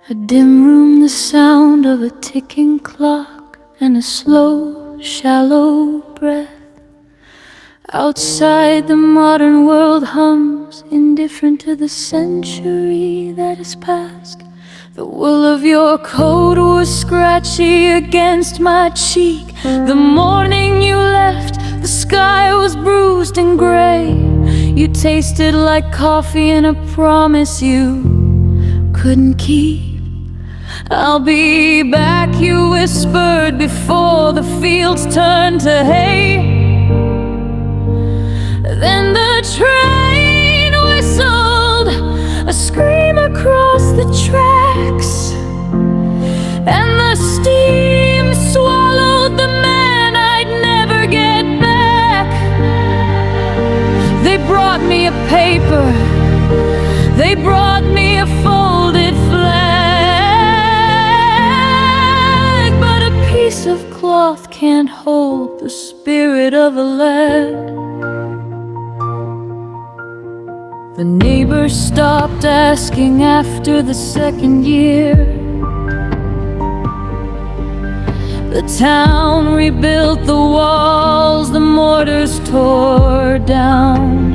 A dim room, the sound of a ticking clock, and a slow, shallow breath. Outside, the modern world hums, indifferent to the century that is past. The wool of your coat was scratchy against my cheek. The morning you left, the sky was bruised and gray. You tasted like coffee and a promise you couldn't keep. I'll be back, you whispered before the fields turned to hay. Then the train whistled, a scream across the tracks, and the steam swallowed the man I'd never get back. They brought me a paper, they brought me a folded flag, but a piece of cloth can't hold the spirit of a lad. The neighbors stopped asking after the second year. The town rebuilt the walls the mortars tore down.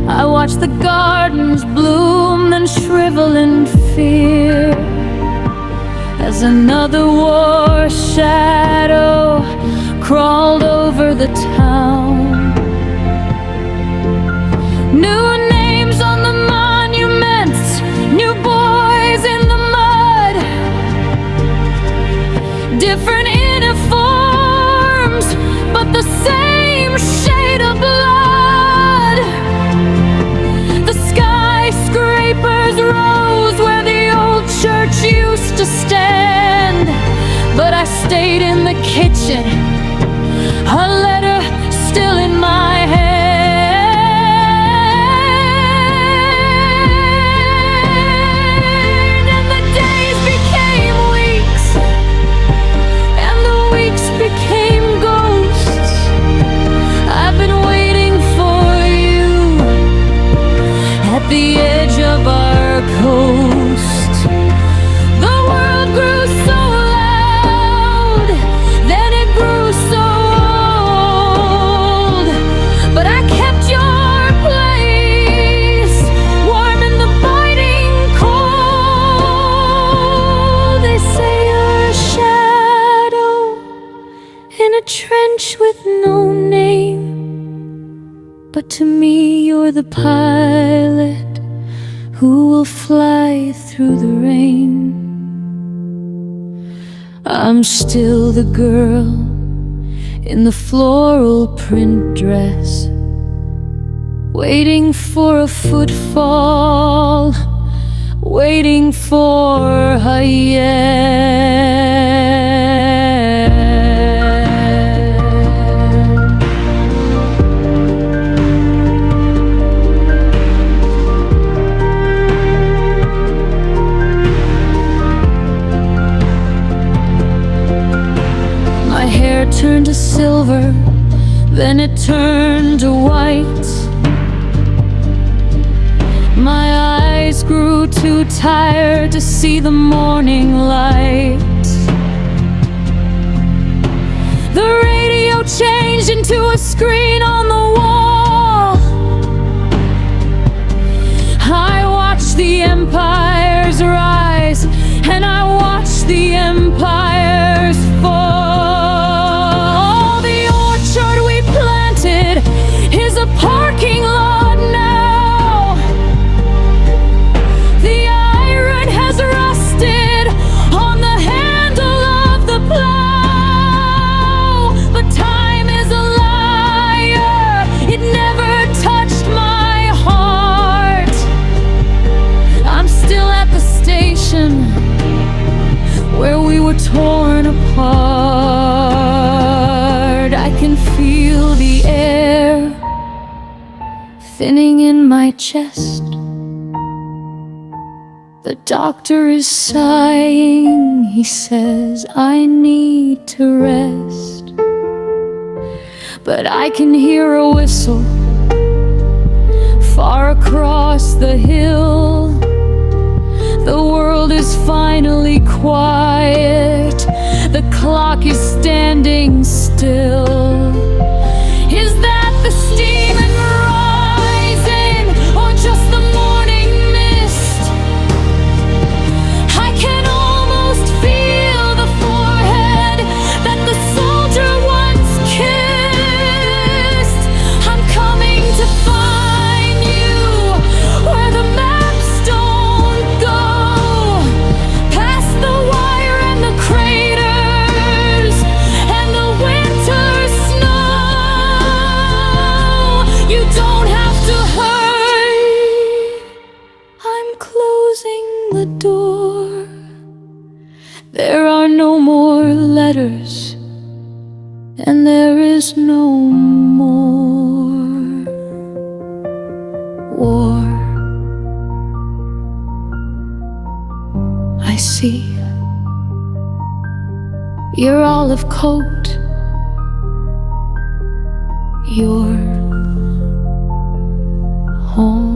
I watched the gardens bloom and shrivel in fear as another war shadow crawled over the town. New names on the monuments, new boys in the mud, different uniforms, but the same shade of blood. The skyscrapers rose where the old church used to stand, but I stayed in the kitchen, a letter still in my hand. The edge of our coast, the world grew so loud, then it grew so old. But I kept your place, warm in the biting cold. They say you're a shadow in a trench with no name, but to me you're the pilot who will fly through the rain. I'm still the girl in the floral print dress, waiting for a footfall, waiting for a yes. Turned to silver, then it turned to white. My eyes grew too tired to see the morning light. The radio changed into a screen on the wall. I watched the empires rise, and I watched the empires fall. Is a parking lot now. The iron has rusted on the handle of the plow, but time is a liar, it never touched my heart. I'm still at the station where we were torn apart. I can feel the air thinning in my chest. The doctor is sighing, he says I need to rest. But I can hear a whistle far across the hill. world is finally quiet, the clock is standing still. Is that the steaming rising, or just the morning mist? I can almost feel the forehead that the soldier once kissed. I'm coming to find you where the maps don't go, past the wire and the craters and the winter snow. You don't have to hurry, I'm closing the door. There are no more letters, and there is no more war. I see your olive coat, your home.